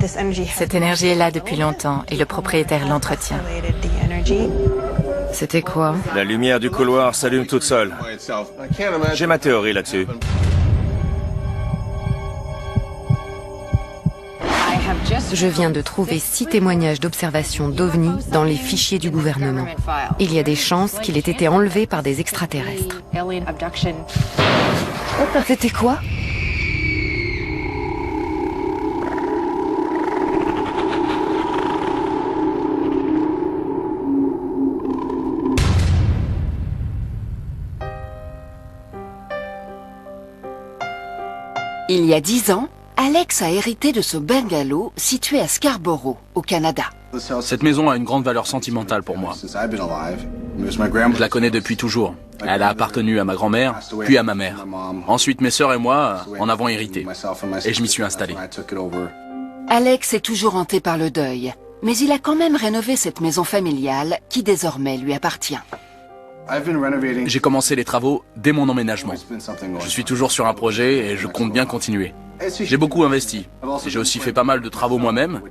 Cette énergie est là depuis longtemps et le propriétaire l'entretient. C'était quoi? La lumière du couloir s'allume toute seule. J'ai ma théorie là-dessus. Je viens de trouver 6 témoignages d'observation d'OVNI dans les fichiers du gouvernement. Il y a des chances qu'il ait été enlevé par des extraterrestres. C'était quoi? Il y a 10 ans, Alex a hérité de ce bungalow situé à Scarborough, au Canada. Cette maison a une grande valeur sentimentale pour moi. Je la connais depuis toujours. Elle a appartenu à ma grand-mère, puis à ma mère. Ensuite, mes sœurs et moi en avons hérité. Et je m'y suis installé. Alex est toujours hanté par le deuil, mais il a quand même rénové cette maison familiale qui désormais lui appartient. J'ai commencé les travaux dès mon emménagement. Je suis toujours sur un projet et je compte bien continuer. J'ai beaucoup investi. J'ai aussi fait pas mal de travaux moi-même.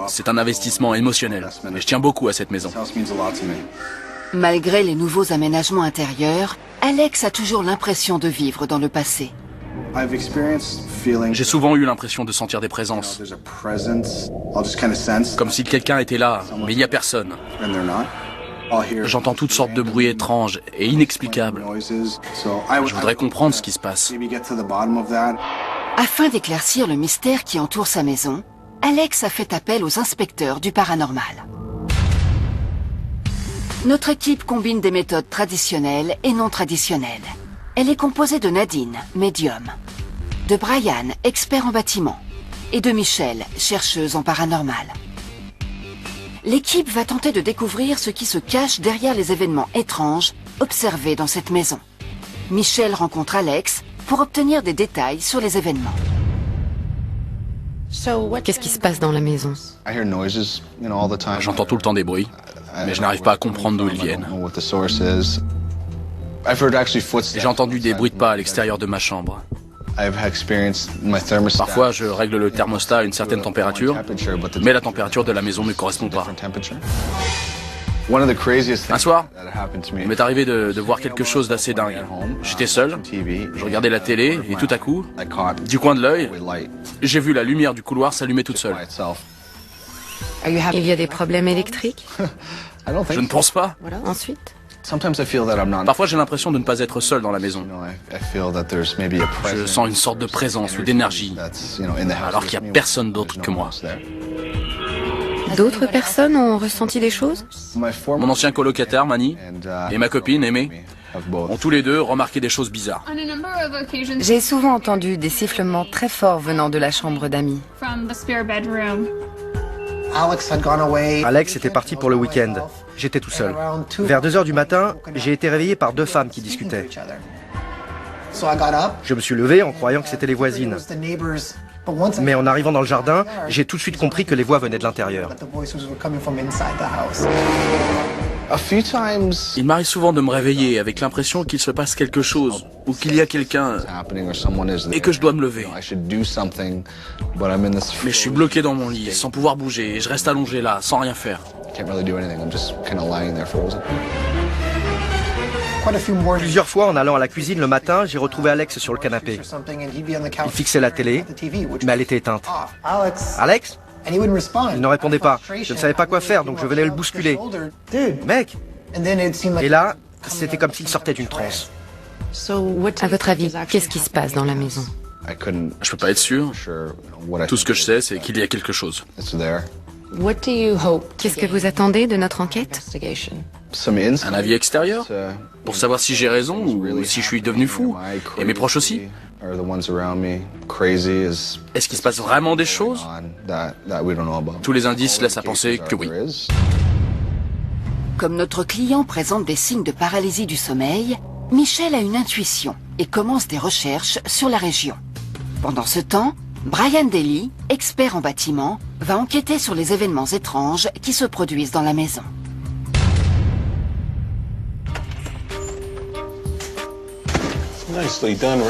C'est un investissement émotionnel. Et je tiens beaucoup à cette maison. Malgré les nouveaux aménagements intérieurs, Alex a toujours l'impression de vivre dans le passé. J'ai souvent eu l'impression de sentir des présences. Comme si quelqu'un était là, mais il n'y a personne. J'entends toutes sortes de bruits étranges et inexplicables. Je voudrais comprendre ce qui se passe. Afin d'éclaircir le mystère qui entoure sa maison, Alex a fait appel aux inspecteurs du paranormal. Notre équipe combine des méthodes traditionnelles et non traditionnelles. Elle est composée de Nadine, médium, de Brian, expert en bâtiment, et de Michelle, chercheuse en paranormal. L'équipe va tenter de découvrir ce qui se cache derrière les événements étranges observés dans cette maison. Michelle rencontre Alex pour obtenir des détails sur les événements. Qu'est-ce qui se passe dans la maison? J'entends tout le temps des bruits, mais je n'arrive pas à comprendre d'où ils viennent. J'ai entendu des bruits de pas à l'extérieur de ma chambre. Parfois, je règle le thermostat à une certaine température, mais la température de la maison ne correspond pas. Un soir, il m'est arrivé de voir quelque chose d'assez dingue. J'étais seul, je regardais la télé et tout à coup, du coin de l'œil, j'ai vu la lumière du couloir s'allumer toute seule. Il y a des problèmes électriques? Je ne pense pas. Ensuite? Parfois, j'ai l'impression de ne pas être seul dans la maison. Je sens une sorte de présence ou d'énergie, alors qu'il n'y a personne d'autre que moi. D'autres personnes ont ressenti des choses? Mon ancien colocataire, Manny, et ma copine, Aimée, ont tous les deux remarqué des choses bizarres. J'ai souvent entendu des sifflements très forts venant de la chambre d'amis. Alex était parti pour le week-end. J'étais tout seul. Vers 2 heures du matin, j'ai été réveillé par 2 femmes qui discutaient. Je me suis levé en croyant que c'était les voisines. Mais en arrivant dans le jardin, j'ai tout de suite compris que les voix venaient de l'intérieur. Il m'arrive souvent de me réveiller avec l'impression qu'il se passe quelque chose, ou qu'il y a quelqu'un, et que je dois me lever. Mais je suis bloqué dans mon lit, sans pouvoir bouger, et je reste allongé là, sans rien faire. Plusieurs fois, en allant à la cuisine le matin, j'ai retrouvé Alex sur le canapé. Il fixait la télé, mais elle était éteinte. Alex? Il ne répondait pas. Je ne savais pas quoi faire, donc je venais le bousculer. Mec! Et là, c'était comme s'il sortait d'une transe. À votre avis, qu'est-ce qui se passe dans la maison? Je peux pas être sûr. Tout ce que je sais, c'est qu'il y a quelque chose. Qu'est-ce que vous attendez de notre enquête? Un avis extérieur? Pour savoir si j'ai raison ou si je suis devenu fou. Et mes proches aussi. Est-ce qu'il se passe vraiment des choses? Tous les indices laissent à penser que oui. Comme notre client présente des signes de paralysie du sommeil, Michel a une intuition et commence des recherches sur la région. Pendant ce temps, Brian Daly, expert en bâtiment, va enquêter sur les événements étranges qui se produisent dans la maison.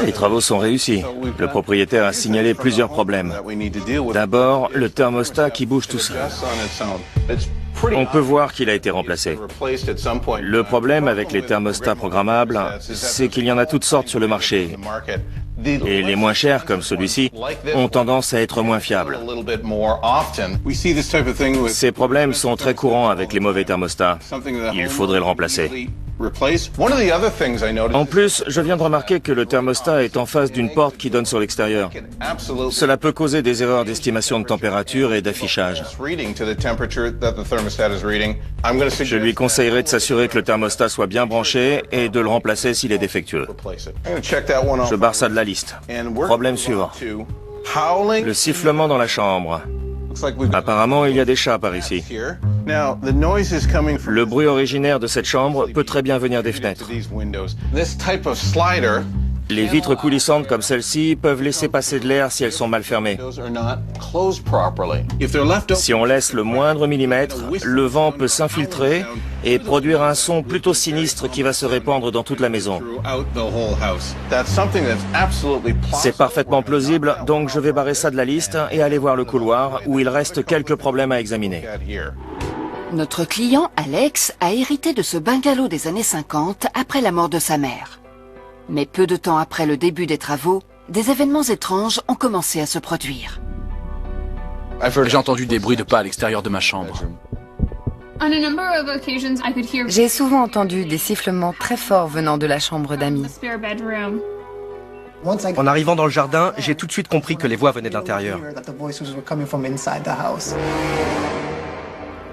Les travaux sont réussis. Le propriétaire a signalé plusieurs problèmes. D'abord, le thermostat qui bouge tout seul. On peut voir qu'il a été remplacé. Le problème avec les thermostats programmables, c'est qu'il y en a toutes sortes sur le marché. Et les moins chers, comme celui-ci, ont tendance à être moins fiables. Ces problèmes sont très courants avec les mauvais thermostats. Il faudrait le remplacer. En plus, je viens de remarquer que le thermostat est en face d'une porte qui donne sur l'extérieur. Cela peut causer des erreurs d'estimation de température et d'affichage. Je lui conseillerais de s'assurer que le thermostat soit bien branché et de le remplacer s'il est défectueux. Je barre ça de la liste. Problème suivant. Le sifflement dans la chambre. Apparemment, il y a des chats par ici. Le bruit originaire de cette chambre peut très bien venir des fenêtres. Les vitres coulissantes comme celle-ci peuvent laisser passer de l'air si elles sont mal fermées. Si on laisse le moindre millimètre, le vent peut s'infiltrer et produire un son plutôt sinistre qui va se répandre dans toute la maison. C'est parfaitement plausible, donc je vais barrer ça de la liste et aller voir le couloir où il reste quelques problèmes à examiner. Notre client, Alex, a hérité de ce bungalow des années 50 après la mort de sa mère. Mais peu de temps après le début des travaux, des événements étranges ont commencé à se produire. J'ai entendu des bruits de pas à l'extérieur de ma chambre. J'ai souvent entendu des sifflements très forts venant de la chambre d'amis. En arrivant dans le jardin, j'ai tout de suite compris que les voix venaient de l'intérieur.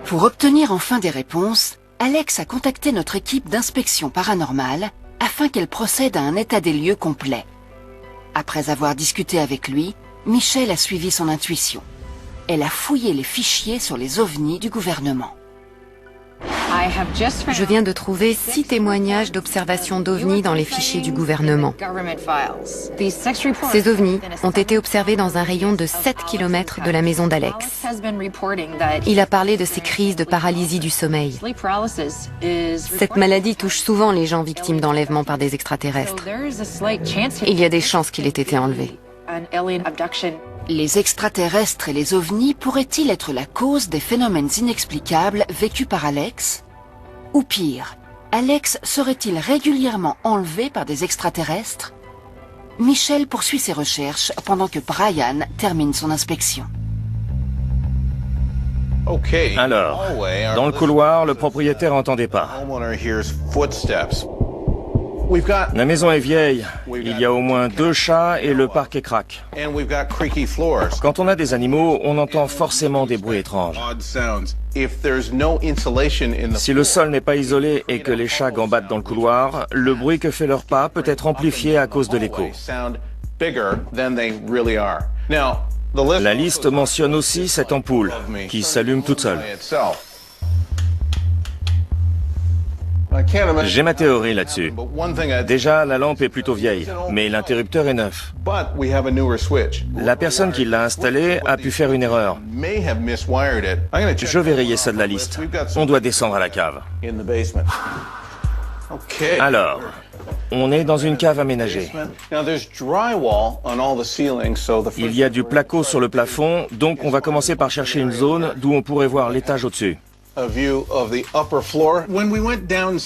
Pour obtenir enfin des réponses, Alex a contacté notre équipe d'inspection paranormale afin qu'elle procède à un état des lieux complet. Après avoir discuté avec lui, Michelle a suivi son intuition. Elle a fouillé les fichiers sur les ovnis du gouvernement. Je viens de trouver 6 témoignages d'observation d'ovnis dans les fichiers du gouvernement. Ces ovnis ont été observés dans un rayon de 7 km de la maison d'Alex. Il a parlé de ces crises de paralysie du sommeil. Cette maladie touche souvent les gens victimes d'enlèvements par des extraterrestres. Il y a des chances qu'il ait été enlevé. Les extraterrestres et les ovnis pourraient-ils être la cause des phénomènes inexplicables vécus par Alex? Ou pire, Alex serait-il régulièrement enlevé par des extraterrestres? Michelle poursuit ses recherches pendant que Brian termine son inspection. Alors, dans le couloir, le propriétaire entend des pas. La maison est vieille, il y a au moins 2 chats et le parquet craque. Quand on a des animaux, on entend forcément des bruits étranges. Si le sol n'est pas isolé et que les chats gambadent dans le couloir, le bruit que fait leur pas peut être amplifié à cause de l'écho. La liste mentionne aussi cette ampoule qui s'allume toute seule. J'ai ma théorie là-dessus. Déjà, la lampe est plutôt vieille, mais l'interrupteur est neuf. La personne qui l'a installé a pu faire une erreur. Je vais rayer ça de la liste. On doit descendre à la cave. Alors, on est dans une cave aménagée. Il y a du placo sur le plafond, donc on va commencer par chercher une zone d'où on pourrait voir l'étage au-dessus.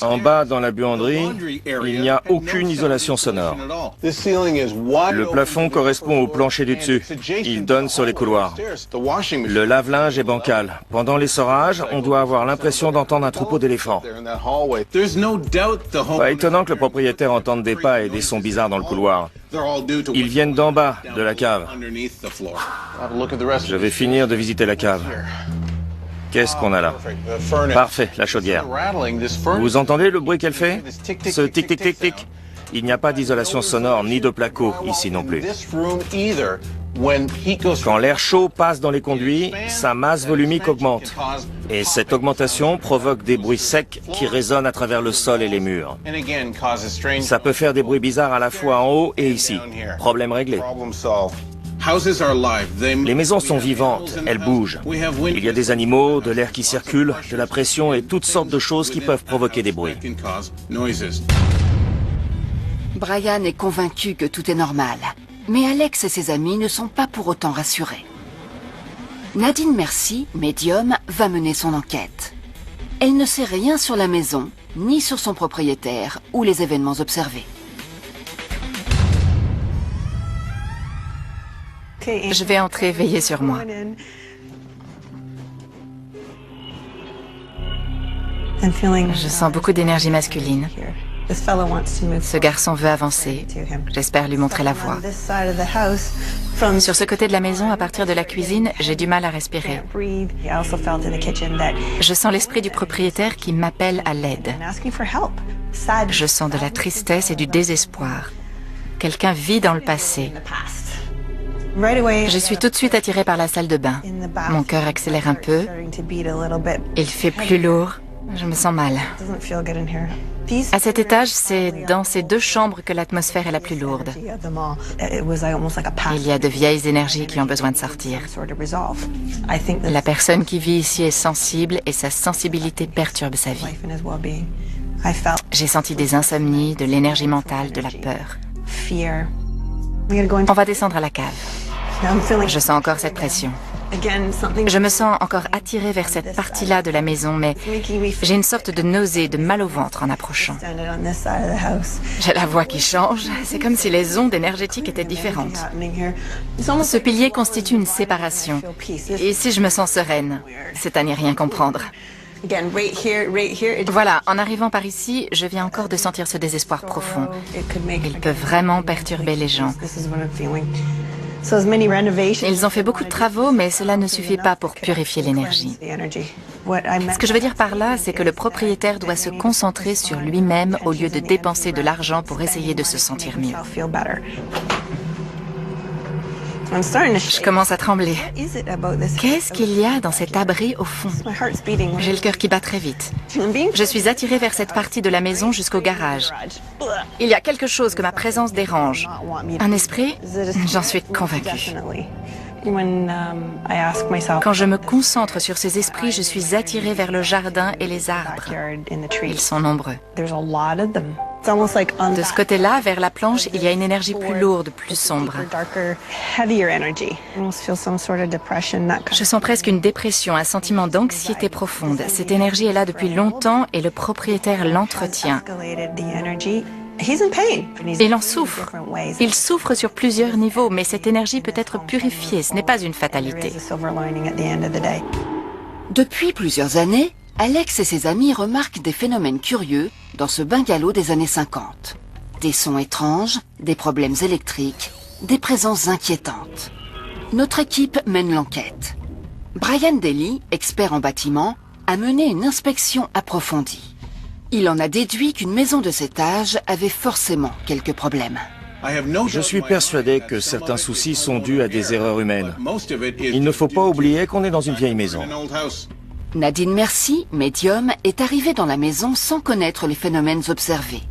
En bas, dans la buanderie, il n'y a aucune isolation sonore. Le plafond correspond au plancher du dessus. Il donne sur les couloirs. Le lave-linge est bancal. Pendant l'essorage, on doit avoir l'impression d'entendre un troupeau d'éléphants. Pas étonnant que le propriétaire entende des pas et des sons bizarres dans le couloir. Ils viennent d'en bas, de la cave. Je vais finir de visiter la cave. Qu'est-ce qu'on a là? Parfait, la chaudière. Vous entendez le bruit qu'elle fait? Ce tic-tic-tic-tic. Il n'y a pas d'isolation sonore ni de placo ici non plus. Quand l'air chaud passe dans les conduits, sa masse volumique augmente. Et cette augmentation provoque des bruits secs qui résonnent à travers le sol et les murs. Ça peut faire des bruits bizarres à la fois en haut et ici. Problème réglé. Les maisons sont vivantes, elles bougent. Il y a des animaux, de l'air qui circule, de la pression et toutes sortes de choses qui peuvent provoquer des bruits. Brian est convaincu que tout est normal, mais Alex et ses amis ne sont pas pour autant rassurés. Nadine Merci, médium, va mener son enquête. Elle ne sait rien sur la maison, ni sur son propriétaire ou les événements observés. Je vais entrer veiller sur moi. Je sens beaucoup d'énergie masculine. Ce garçon veut avancer. J'espère lui montrer la voie. Sur ce côté de la maison, à partir de la cuisine, j'ai du mal à respirer. Je sens l'esprit du propriétaire qui m'appelle à l'aide. Je sens de la tristesse et du désespoir. Quelqu'un vit dans le passé. Je suis tout de suite attirée par la salle de bain. Mon cœur accélère un peu. Il fait plus lourd. Je me sens mal. À cet étage, c'est dans ces deux chambres que l'atmosphère est la plus lourde. Il y a de vieilles énergies qui ont besoin de sortir. La personne qui vit ici est sensible et sa sensibilité perturbe sa vie. J'ai senti des insomnies, de l'énergie mentale, de la peur. On va descendre à la cave. Je sens encore cette pression. Je me sens encore attirée vers cette partie-là de la maison, mais j'ai une sorte de nausée, de mal au ventre en approchant. J'ai la voix qui change. C'est comme si les ondes énergétiques étaient différentes. Ce pilier constitue une séparation. Et ici, je me sens sereine. C'est à n'y rien comprendre. Voilà, en arrivant par ici, je viens encore de sentir ce désespoir profond. Il peut vraiment perturber les gens. Ils ont fait beaucoup de travaux, mais cela ne suffit pas pour purifier l'énergie. Ce que je veux dire par là, c'est que le propriétaire doit se concentrer sur lui-même au lieu de dépenser de l'argent pour essayer de se sentir mieux. Je commence à trembler. Qu'est-ce qu'il y a dans cet abri au fond? J'ai le cœur qui bat très vite. Je suis attirée vers cette partie de la maison jusqu'au garage. Il y a quelque chose que ma présence dérange. Un esprit? J'en suis convaincue. Quand je me concentre sur ces esprits, je suis attirée vers le jardin et les arbres. Ils sont nombreux. De ce côté-là, vers la planche, il y a une énergie plus lourde, plus sombre. Je sens presque une dépression, un sentiment d'anxiété profonde. Cette énergie est là depuis longtemps et le propriétaire l'entretient. Il en souffre. Il souffre sur plusieurs niveaux, mais cette énergie peut être purifiée. Ce n'est pas une fatalité. Depuis plusieurs années, Alex et ses amis remarquent des phénomènes curieux dans ce bungalow des années 50. Des sons étranges, des problèmes électriques, des présences inquiétantes. Notre équipe mène l'enquête. Brian Daly, expert en bâtiment, a mené une inspection approfondie. Il en a déduit qu'une maison de cet âge avait forcément quelques problèmes. Je suis persuadé que certains soucis sont dus à des erreurs humaines. Il ne faut pas oublier qu'on est dans une vieille maison. Nadine Merci, médium, est arrivée dans la maison sans connaître les phénomènes observés.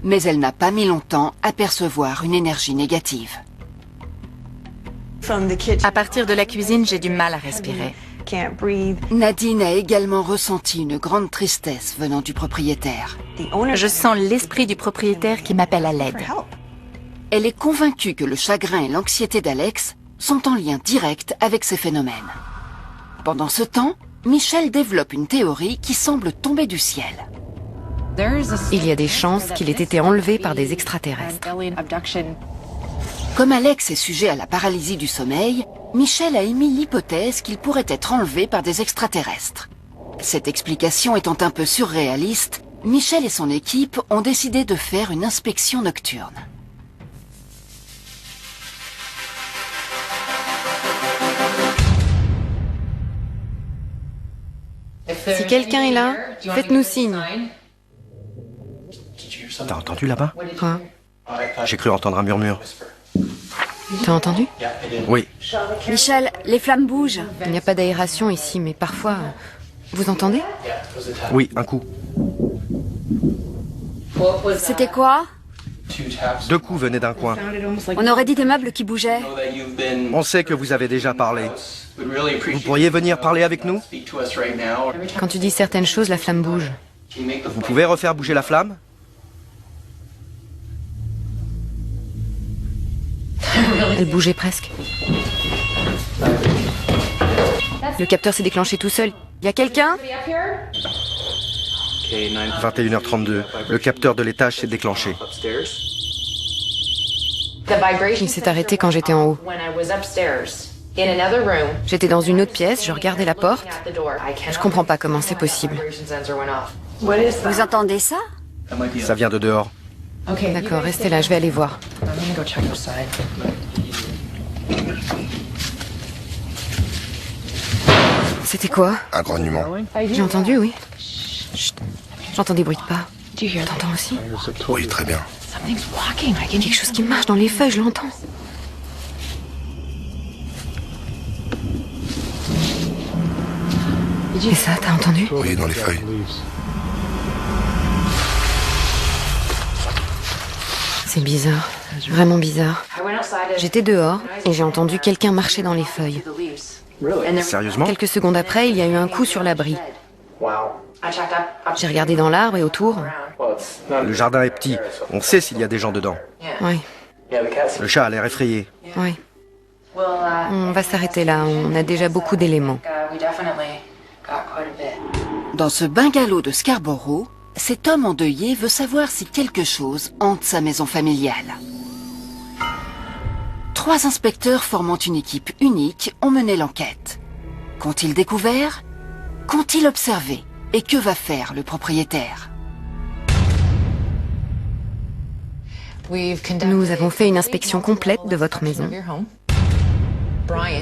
Mais elle n'a pas mis longtemps à percevoir une énergie négative. À partir de la cuisine, j'ai du mal à respirer. Nadine a également ressenti une grande tristesse venant du propriétaire. Je sens l'esprit du propriétaire qui m'appelle à l'aide. Elle est convaincue que le chagrin et l'anxiété d'Alex sont en lien direct avec ces phénomènes. Pendant ce temps, Michel développe une théorie qui semble tomber du ciel. Il y a des chances qu'il ait été enlevé par des extraterrestres. Comme Alex est sujet à la paralysie du sommeil, Michel a émis l'hypothèse qu'il pourrait être enlevé par des extraterrestres. Cette explication étant un peu surréaliste, Michel et son équipe ont décidé de faire une inspection nocturne. Si quelqu'un est là, faites-nous signe. T'as entendu là-bas? Quoi? J'ai cru entendre un murmure. T'as entendu? Oui. Michel, les flammes bougent. Il n'y a pas d'aération ici, mais parfois... Vous entendez? Oui, un coup. C'était quoi? 2 coups venaient d'un coin. On aurait dit des meubles qui bougeaient. On sait que vous avez déjà parlé. Vous pourriez venir parler avec nous? Quand tu dis certaines choses, la flamme bouge. Vous pouvez refaire bouger la flamme? Elle bougeait presque. Le capteur s'est déclenché tout seul. Y a quelqu'un? 21h32. Le capteur de l'étage s'est déclenché. Il s'est arrêté quand j'étais en haut. J'étais dans une autre pièce, je regardais la porte. Je comprends pas comment c'est possible. Vous entendez ça? Ça vient de dehors. D'accord, restez là, je vais aller voir. C'était quoi? Un grognement. J'ai entendu, oui. Chut. J'entends des bruits de pas. T'entends aussi? Oui, très bien. Quelque chose qui marche dans les feuilles, je l'entends. Et ça, t'as entendu? Oui, dans les feuilles. C'est bizarre, vraiment bizarre. J'étais dehors et j'ai entendu quelqu'un marcher dans les feuilles. Sérieusement? Quelques secondes après, il y a eu un coup sur l'abri. J'ai regardé dans l'arbre et autour. Le jardin est petit. On sait s'il y a des gens dedans. Oui, Le chat a l'air effrayé. oui. On va s'arrêter là, on a déjà beaucoup d'éléments. Dans ce bungalow de Scarborough, cet homme endeuillé veut savoir si quelque chose hante sa maison familiale. 3 inspecteurs formant une équipe unique ont mené l'enquête. Qu'ont-ils découvert? Qu'ont-ils observé? Et que va faire le propriétaire? Nous avons fait une inspection complète de votre maison.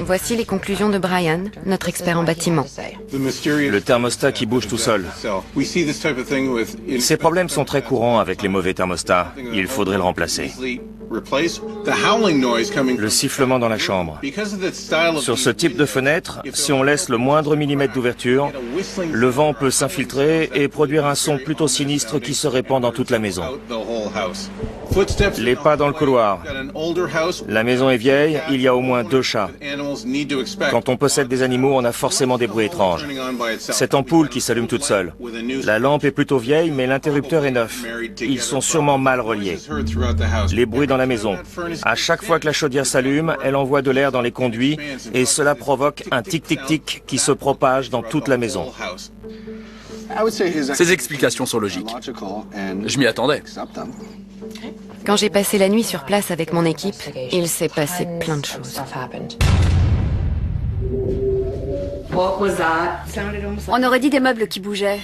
Voici les conclusions de Brian, notre expert en bâtiment. Le thermostat qui bouge tout seul. Ces problèmes sont très courants avec les mauvais thermostats. Il faudrait le remplacer. Le sifflement dans la chambre. Sur ce type de fenêtre, si on laisse le moindre millimètre d'ouverture, le vent peut s'infiltrer et produire un son plutôt sinistre qui se répand dans toute la maison. Les pas dans le couloir. La maison est vieille, il y a au moins 2 chats. Quand on possède des animaux, on a forcément des bruits étranges. Cette ampoule qui s'allume toute seule. La lampe est plutôt vieille, mais l'interrupteur est neuf. Ils sont sûrement mal reliés. Les bruits dans la maison. À chaque fois que la chaudière s'allume, elle envoie de l'air dans les conduits et cela provoque un tic-tic-tic qui se propage dans toute la maison. Ces explications sont logiques. Je m'y attendais. Quand j'ai passé la nuit sur place avec mon équipe, il s'est passé plein de choses. On aurait dit des meubles qui bougeaient.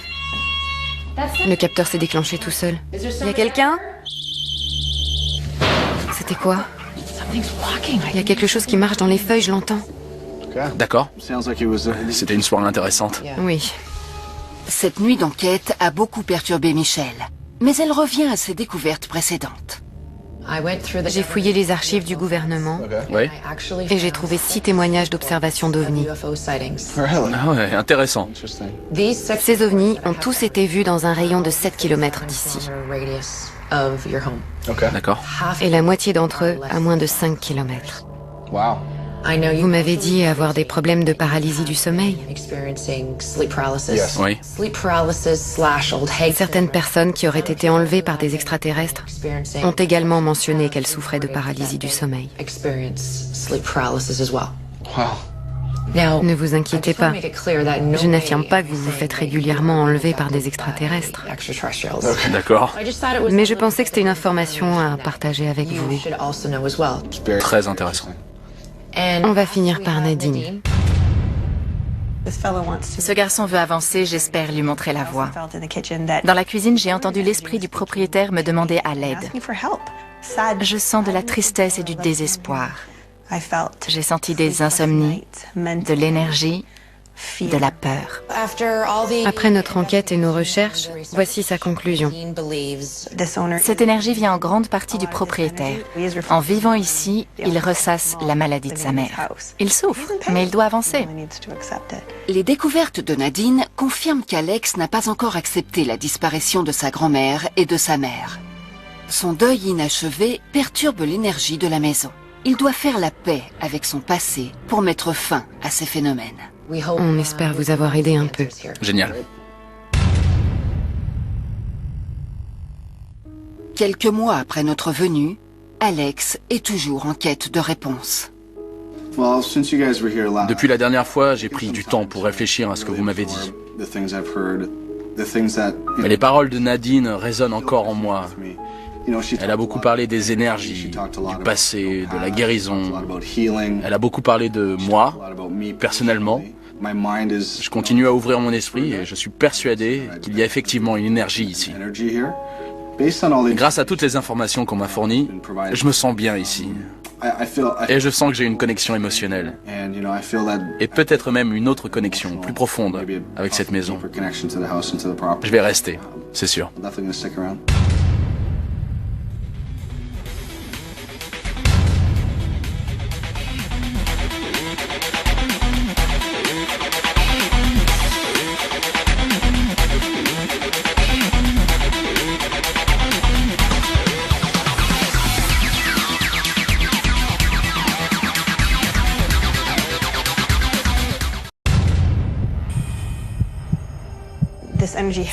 Le capteur s'est déclenché tout seul. Y a quelqu'un? C'était quoi? Il y a quelque chose qui marche dans les feuilles, je l'entends. D'accord. C'était une soirée intéressante. Oui. Cette nuit d'enquête a beaucoup perturbé Michel, mais elle revient à ses découvertes précédentes. J'ai fouillé les archives du gouvernement Oui. et j'ai trouvé 6 témoignages d'observation d'ovnis. Ah ouais, intéressant. Ces ovnis ont tous été vus dans un rayon de 7 km d'ici. D'accord. Et la moitié d'entre eux à moins de 5 km. Vous m'avez dit avoir des problèmes de paralysie du sommeil. Oui. Certaines personnes qui auraient été enlevées par des extraterrestres ont également mentionné qu'elles souffraient de paralysie du sommeil. Ne vous inquiétez pas. Je n'affirme pas que vous vous faites régulièrement enlever par des extraterrestres. D'accord. Mais je pensais que c'était une information à partager avec vous. Très intéressant. On va finir par Nadine. Ce garçon veut avancer, j'espère lui montrer la voie. Dans la cuisine, j'ai entendu l'esprit du propriétaire me demander à l'aide. Je sens de la tristesse et du désespoir. J'ai senti des insomnies, de l'énergie, de la peur. Après notre enquête et nos recherches, voici sa conclusion. Cette énergie vient en grande partie du propriétaire. En vivant ici, il ressasse la maladie de sa mère. Il souffre, mais il doit avancer. Les découvertes de Nadine confirment qu'Alex n'a pas encore accepté la disparition de sa grand-mère et de sa mère. Son deuil inachevé perturbe l'énergie de la maison. Il doit faire la paix avec son passé pour mettre fin à ces phénomènes. On espère vous avoir aidé un peu. Génial. Quelques mois après notre venue, Alex est toujours en quête de réponses. Depuis la dernière fois, j'ai pris du temps pour réfléchir à ce que vous m'avez dit. Mais les paroles de Nadine résonnent encore en moi. Elle a beaucoup parlé des énergies, du passé, de la guérison. Elle a beaucoup parlé de moi, personnellement. Je continue à ouvrir mon esprit et je suis persuadé qu'il y a effectivement une énergie ici. Grâce à toutes les informations qu'on m'a fournies, je me sens bien ici. Et je sens que j'ai une connexion émotionnelle. Et peut-être même une autre connexion, plus profonde, avec cette maison. Je vais rester, c'est sûr.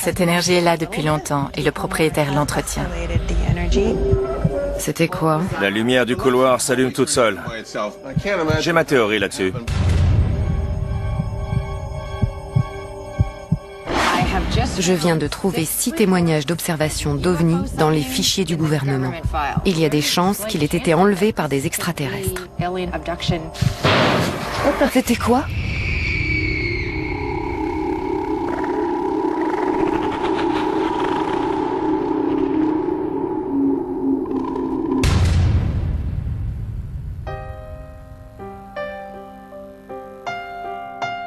Cette énergie est là depuis longtemps et le propriétaire l'entretient. C'était quoi? La lumière du couloir s'allume toute seule. J'ai ma théorie là-dessus. Je viens de trouver 6 témoignages d'observation d'OVNI dans les fichiers du gouvernement. Il y a des chances qu'il ait été enlevé par des extraterrestres. C'était quoi?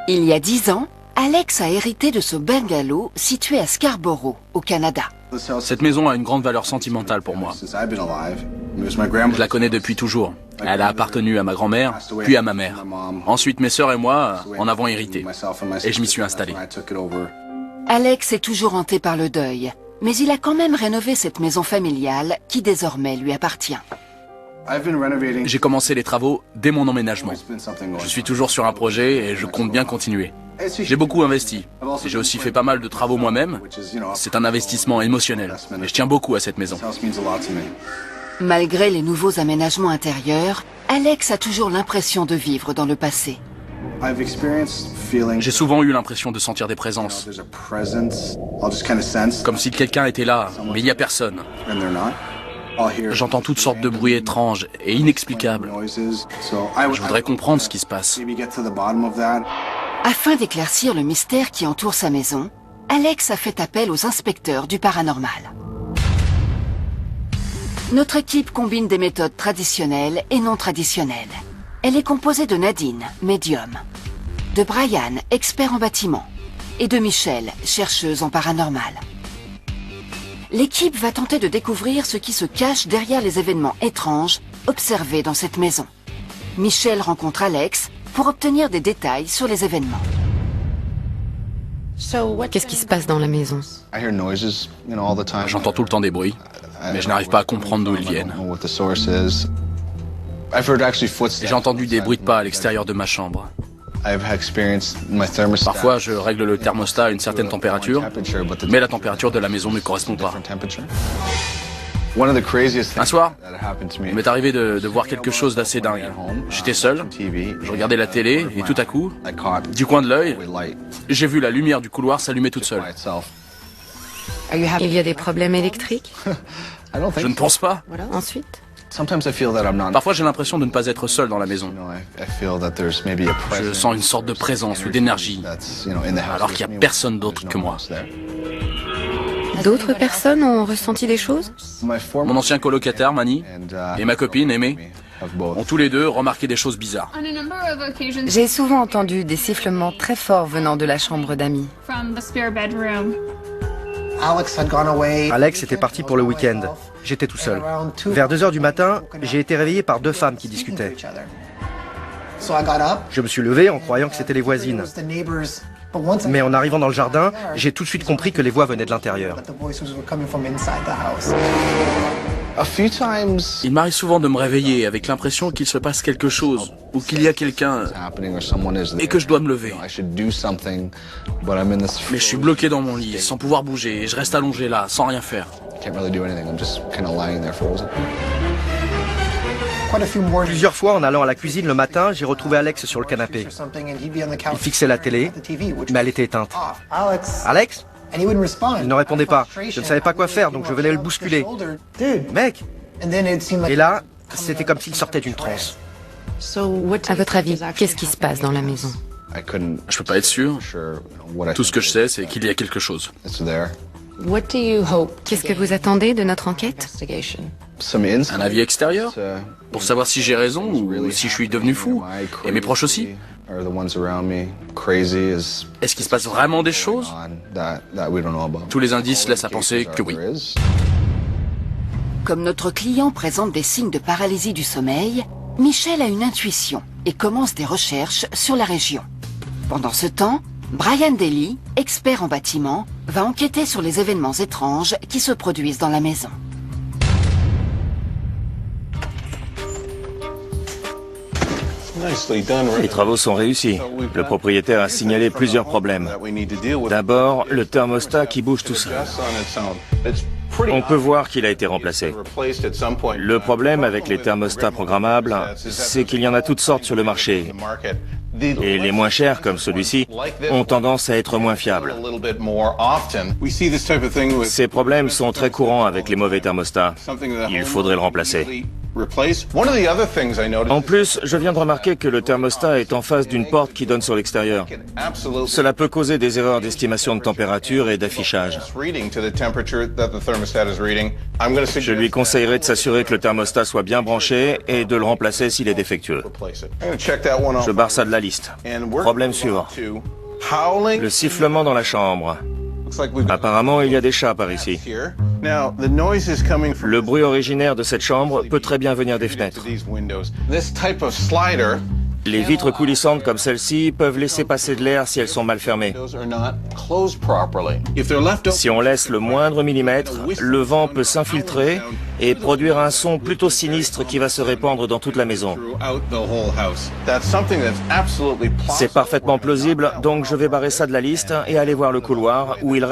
Il y a 10 ans, Alex a hérité de ce bungalow situé à Scarborough, au Canada. Cette maison a une grande valeur sentimentale pour moi. Je la connais depuis toujours. Elle a appartenu à ma grand-mère, puis à ma mère. Ensuite, mes sœurs et moi en avons hérité. Et je m'y suis installé. Alex est toujours hanté par le deuil, mais il a quand même rénové cette maison familiale qui désormais lui appartient. J'ai commencé les travaux dès mon emménagement. Je suis toujours sur un projet et je compte bien continuer. J'ai beaucoup investi. J'ai aussi fait pas mal de travaux moi-même. C'est un investissement émotionnel. Et je tiens beaucoup à cette maison. Malgré les nouveaux aménagements intérieurs, Alex a toujours l'impression de vivre dans le passé. J'ai souvent eu l'impression de sentir des présences. Comme si quelqu'un était là, mais il n'y a personne. J'entends toutes sortes de bruits étranges et inexplicables. Je voudrais comprendre ce qui se passe. Afin d'éclaircir le mystère qui entoure sa maison, Alex a fait appel aux inspecteurs du paranormal. Notre équipe combine des méthodes traditionnelles et non traditionnelles. Elle est composée de Nadine, médium, de Brian, expert en bâtiment, et de Michelle, chercheuse en paranormal. L'équipe va tenter de découvrir ce qui se cache derrière les événements étranges observés dans cette maison. Michelle rencontre Alex pour obtenir des détails sur les événements. Qu'est-ce qui se passe dans la maison? J'entends tout le temps des bruits, mais je n'arrive pas à comprendre d'où ils viennent. J'ai entendu des bruits de pas à l'extérieur de ma chambre. Parfois, je règle le thermostat à une certaine température, mais la température de la maison ne correspond pas. Un soir, il m'est arrivé de voir quelque chose d'assez dingue. J'étais seul, je regardais la télé et tout à coup, du coin de l'œil, j'ai vu la lumière du couloir s'allumer toute seule. Il y a des problèmes électriques? Je ne pense pas. Ensuite? Parfois, j'ai l'impression de ne pas être seul dans la maison. Je sens une sorte de présence ou d'énergie, alors qu'il n'y a personne d'autre que moi. D'autres personnes ont ressenti des choses? Mon ancien colocataire, Manny, et ma copine, Aimée, ont tous les deux remarqué des choses bizarres. J'ai souvent entendu des sifflements très forts venant de la chambre d'amis. Alex était parti pour le week-end. J'étais tout seul. Vers 2 heures du matin, j'ai été réveillé par 2 femmes qui discutaient. Je me suis levé en croyant que c'était les voisines. Mais en arrivant dans le jardin, j'ai tout de suite compris que les voix venaient de l'intérieur. Il m'arrive souvent de me réveiller avec l'impression qu'il se passe quelque chose, ou qu'il y a quelqu'un, et que je dois me lever. Mais je suis bloqué dans mon lit, sans pouvoir bouger, et je reste allongé là, sans rien faire. Plusieurs fois, en allant à la cuisine le matin, j'ai retrouvé Alex sur le canapé. Il fixait la télé, mais elle était éteinte. Alex? Il ne répondait pas. Je ne savais pas quoi faire, donc je venais le bousculer. Mec! Et là, c'était comme s'il sortait d'une transe. À votre avis, qu'est-ce qui se passe dans la maison? Je peux pas être sûr. Tout ce que je sais, c'est qu'il y a quelque chose. Qu'est-ce que vous attendez de notre enquête? Un avis extérieur? Pour savoir si j'ai raison ou si je suis devenu fou. Et mes proches aussi. Est-ce qu'il se passe vraiment des choses? Tous les indices laissent à penser que oui. Comme notre client présente des signes de paralysie du sommeil, Michel a une intuition et commence des recherches sur la région. Pendant ce temps, Brian Daly, expert en bâtiment, va enquêter sur les événements étranges qui se produisent dans la maison. Les travaux sont réussis. Le propriétaire a signalé plusieurs problèmes. D'abord, le thermostat qui bouge tout seul. On peut voir qu'il a été remplacé. Le problème avec les thermostats programmables, c'est qu'il y en a toutes sortes sur le marché. Et les moins chers, comme celui-ci, ont tendance à être moins fiables. Ces problèmes sont très courants avec les mauvais thermostats. Il faudrait le remplacer. En plus, je viens de remarquer que le thermostat est en face d'une porte qui donne sur l'extérieur. Cela peut causer des erreurs d'estimation de température et d'affichage. Je lui conseillerais de s'assurer que le thermostat soit bien branché et de le remplacer s'il est défectueux. Je barre ça de la liste. Problème suivant. Le sifflement dans la chambre. Apparemment, il y a des chats par ici. Le bruit originaire de cette chambre peut très bien venir des fenêtres. Les vitres coulissantes comme celle-ci peuvent laisser passer de l'air si elles sont mal fermées. Si on laisse le moindre millimètre, le vent peut s'infiltrer et produire un son plutôt sinistre qui va se répandre dans toute la maison. C'est parfaitement plausible, donc je vais barrer ça de la liste et aller voir le couloir où il